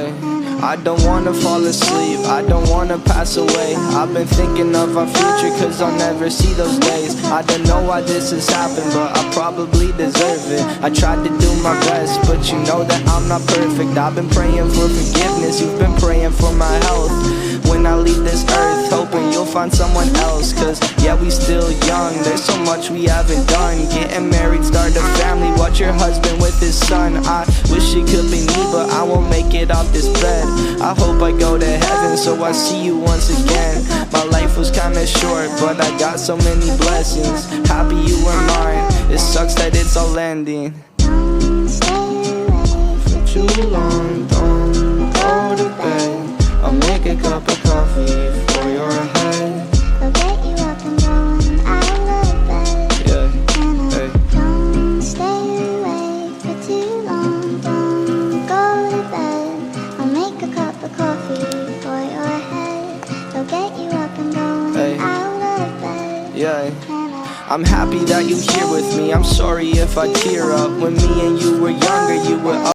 Yeah, I don't wanna fall asleep, I don't wanna pass away. I've been thinking of our future, cause I'll never see those days. I don't know why this has happened, but I probably deserve it. I tried to do my best, but you know that I'm not perfect. I've been praying for forgiveness, you've been praying for my health. When I leave this earth, hoping you'll find someone else. Cause yeah, we still young, there's so much we haven't done. Getting married, start a family, watch your husband with his son. I wish it could be me, but I won't make it off this bed. I hope I go to heaven, so I see you once again. My life was kinda short, but I got so many blessings. Happy you were mine, it sucks that it's all ending. Don't stay away For too long, don't go to bed. I'll make a cup of coffee for your head. I'll get you up and going out of bed. Yeah, And hey. don't stay away for too long. Don't go to bed. I'll make a cup of coffee for your head. I'll get you up and going Hey. out of bed. Yeah, And I'm happy that you're here with me. I'm sorry if I tear up. When me and you were younger, you were